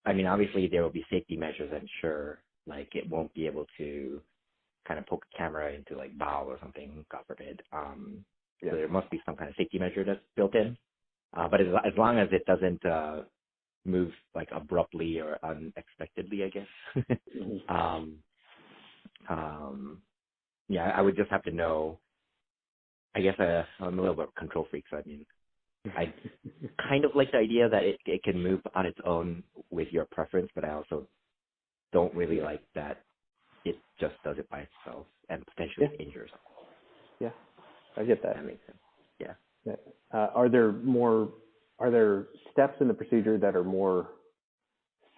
I mean, obviously there will be safety measures, I'm sure. Like it won't be able to kind of poke a camera into like bowel or something, God forbid. Yeah. So there must be some kind of safety measure that's built in. But as long as it doesn't move like abruptly or unexpectedly, I guess. Mm-hmm. um, yeah, I would just have to know. I guess I'm a little bit of a control freak, so I mean, I kind of like the idea that it can move on its own with your preference, but I also don't really like that it just does it by itself and potentially Yeah. injures. Yeah. I get that. That makes sense. Yeah. Yeah. Are there steps in the procedure that are more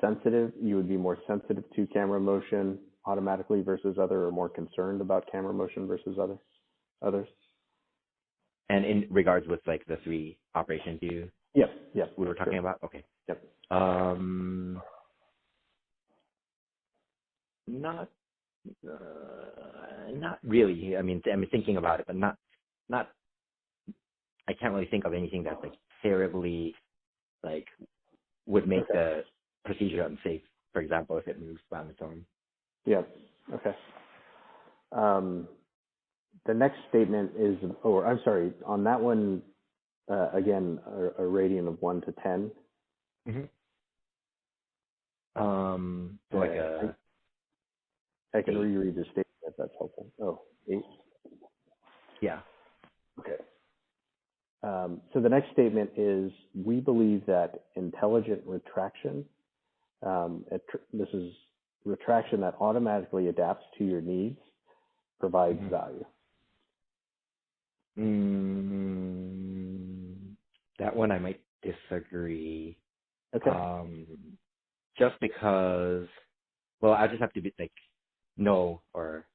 sensitive? You would be more sensitive to camera motion automatically versus other, or more concerned about camera motion versus others? And in regards with like the 3 operations Yep. Yep. we were talking Sure. about, okay. Yep. Not not really. I mean, thinking about it, but not. I can't really think of anything that's like terribly like would make Okay. the procedure unsafe. For example, if it moves on its own. Yep. Okay. The next statement is, or I'm sorry, on that one, again, a rating of 1 to 10. Mm-hmm. So like I can 8. reread the statement if that's helpful. Oh, 8. Yeah. Okay. So the next statement is, we believe that intelligent retraction, this is retraction that automatically adapts to your needs, provides Mm-hmm. value. That one I might disagree. Okay. Just because, well, I just have to be like, no, or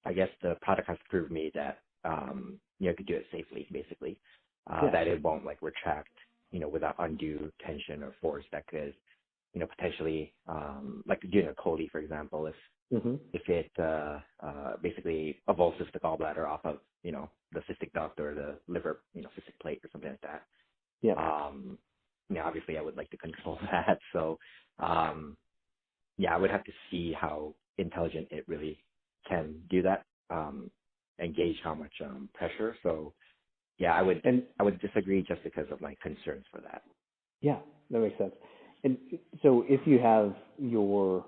I guess the product has to prove me that, you know, it could do it safely, basically, Yeah. that it won't like retract, you know, without undue tension or force that could, you know, potentially, like doing a chole, for example, Mm-hmm. if it basically avulses the gallbladder off of, you know, the cystic duct or the liver, you know, cystic plate or something like that. Yeah. You know, obviously I would like to control that. So, yeah, I would have to see how intelligent it really can do that, and gauge how much pressure. So, yeah, I would disagree just because of my concerns for that. Yeah, that makes sense. And so if you have your,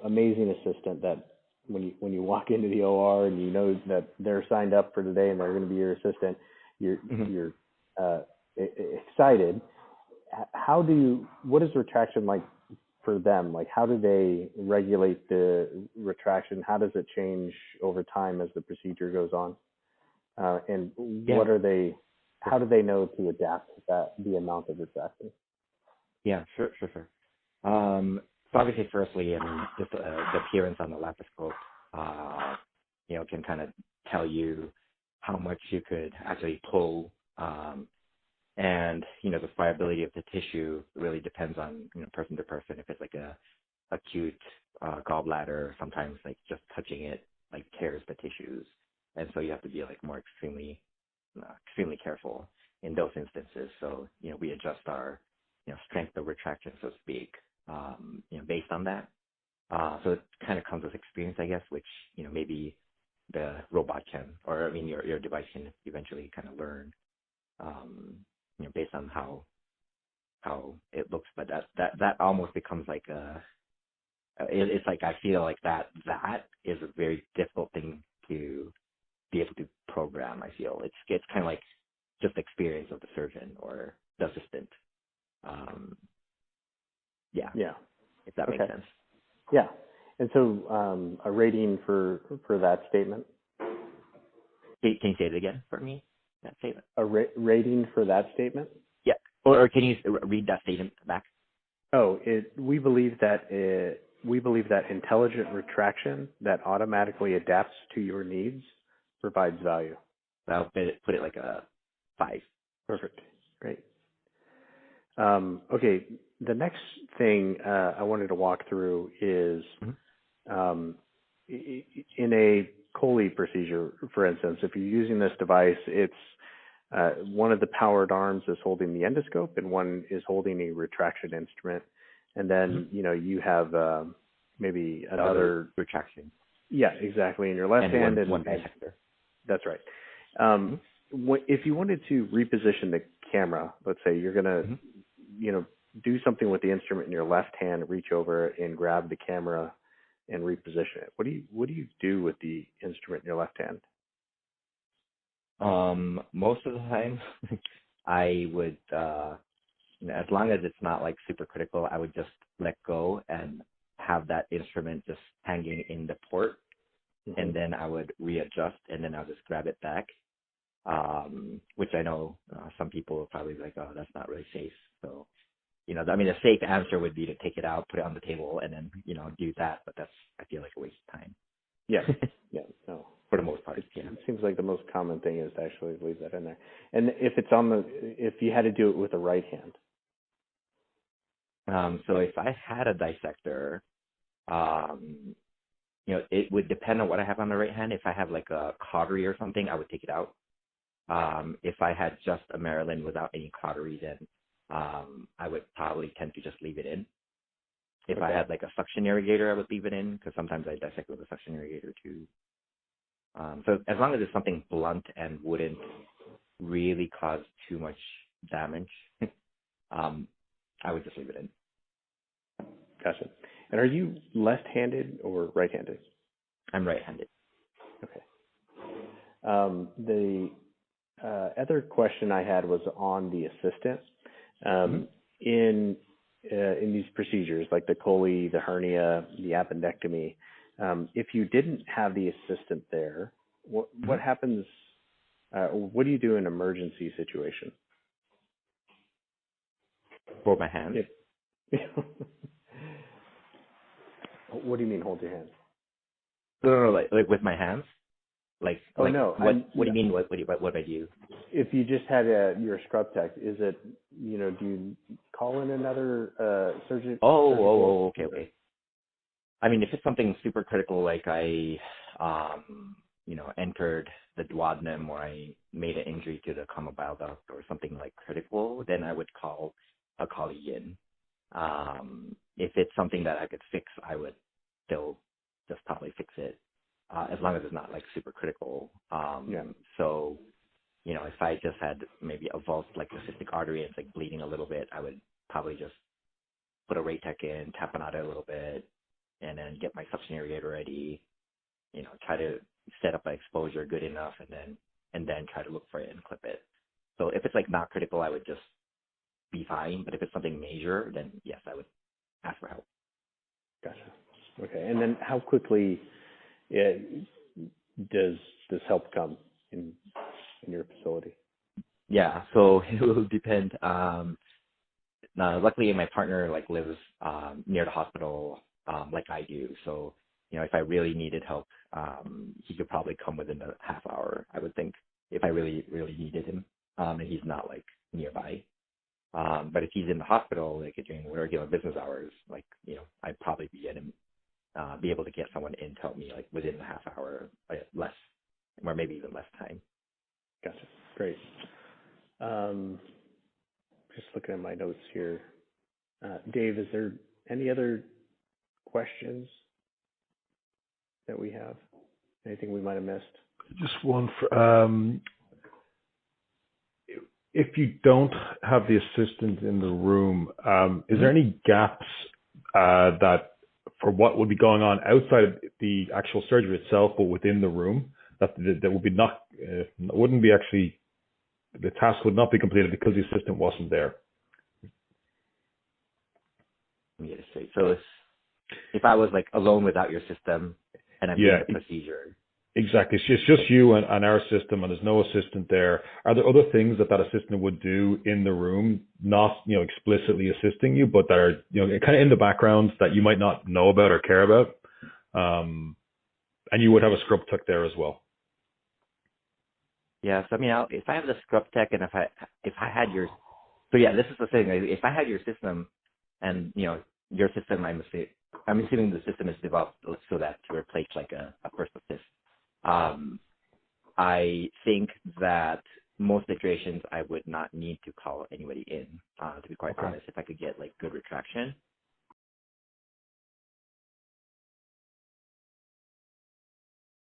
amazing assistant that when you walk into the OR and you know that they're signed up for today and they're going to be your assistant, you're Mm-hmm. you're excited. What is retraction like for them? Like, how do they regulate the retraction? How does it change over time as the procedure goes on? And Yeah. how do they know to adapt the amount of retraction? Yeah, sure. So obviously, firstly, I mean, just the appearance on the laparoscope, you know, can kind of tell you how much you could actually pull, and you know, the viability of the tissue really depends on, you know, person to person. If it's like a acute gallbladder, sometimes like just touching it like tears the tissues, and so you have to be like more extremely careful in those instances. So, you know, we adjust our, you know, strength of retraction, so to speak, you know, based on that. So it kind of comes with experience, I guess, which, you know, maybe the robot can, or I mean, your device can eventually kind of learn, you know, based on how it looks. But that almost becomes like it's like I feel like that is a very difficult thing to be able to program. I feel it's kind of like just experience of the surgeon or the assistant. Yeah, Yeah. if that makes Okay. sense. Yeah. And so a rating for that statement? Can you say it again for me, that statement? A rating for that statement? Yeah. Or can you read that statement back? Oh, we believe that intelligent retraction that automatically adapts to your needs provides value. I'll put it like a 5. Perfect. Great. Okay. The next thing I wanted to walk through is in a chole procedure, for instance, if you're using this device, it's one of the powered arms is holding the endoscope and one is holding a retraction instrument. and then you have maybe The another other retraction. Yeah, exactly. In your left And hand, one dissector. that's right. If you wanted to reposition the camera, let's say you're gonna, do something with the instrument in your left hand, reach over and grab the camera and reposition it. What do you do with the instrument in your left hand? Most of the time, I would, as long as it's not like super critical, I would just let go and have that instrument just hanging in the port, and then I would readjust, and then I'll just grab it back. Which I know some people will probably be like, oh, that's not really safe. So, a safe answer would be to take it out, put it on the table, and then, do that. But that's, I feel like, a waste of time. Yeah. Yeah. No. For the most part. It seems like the most common thing is to actually leave that in there. And if you had to do it with the right hand. So if I had a dissector, it would depend on what I have on the right hand. If I have like a cautery or something, I would take it out. If I had just a Maryland without any cautery, then I would probably tend to just leave it in. If I had like a suction irrigator, I would leave it in, because sometimes I dissect with a suction irrigator too. So as long as it's something blunt and wouldn't really cause too much damage, I would just leave it in. Gotcha. And are you left-handed or right-handed? I'm right-handed. Okay. The other question I had was on the assistant. In these procedures, like the chole, the hernia, the appendectomy, if you didn't have the assistant there, what happens? What do you do in an emergency situation? Hold my hand. What do you mean, hold your hand? No, like with my hands. No. What do you mean? What do I do? If you just had your scrub tech, is it, do you call in another surgeon? Okay. I mean, if it's something super critical, like I, entered the duodenum, or I made an injury to the common bile duct or something like critical, then I would call a colleague in. If it's something that I could fix, I would still just probably fix it, as long as it's not like super critical. So, if I just had maybe a vault, like the cystic artery, and it's like bleeding a little bit, I would probably just put a rate tech in, tap on it a little bit, and then get my suction irrigator ready, try to set up an exposure good enough, and then try to look for it and clip it. So if it's like not critical, I would just be fine. But if it's something major, then yes, I would ask for help. Gotcha. Okay. And then how quickly does this help come in your facility? Yeah, so it will depend. Luckily, my partner lives near the hospital, like I do. So if I really needed help, he could probably come within a half hour, I would think, if I really, really needed him, and he's not nearby. But if he's in the hospital, during regular business hours, I'd probably be able to get someone in to help me within the half hour, less, or maybe even less time. Gotcha. Great. Just looking at my notes here. Dave, is there any other questions that we have? Anything we might have missed? Just one. If you don't have the assistant in the room, is there any gaps that for what would be going on outside of the actual surgery itself, but within the room, that would be wouldn't be actually, the task would not be completed because the assistant wasn't there? Let me get it straight. So if I was alone without your system and I'm doing the procedure. Exactly. It's just you and our system, and there's no assistant there. Are there other things that assistant would do in the room, not explicitly assisting you, but that are kind of in the background that you might not know about or care about? And you would have a scrub tech there as well. Yeah. So if I have the scrub tech, and if I had this is the thing. If I had your system, and your system, I'm assuming the system is developed so that to replace a first assist. I think that most situations I would not need to call anybody in, to be quite honest, if I could get good retraction.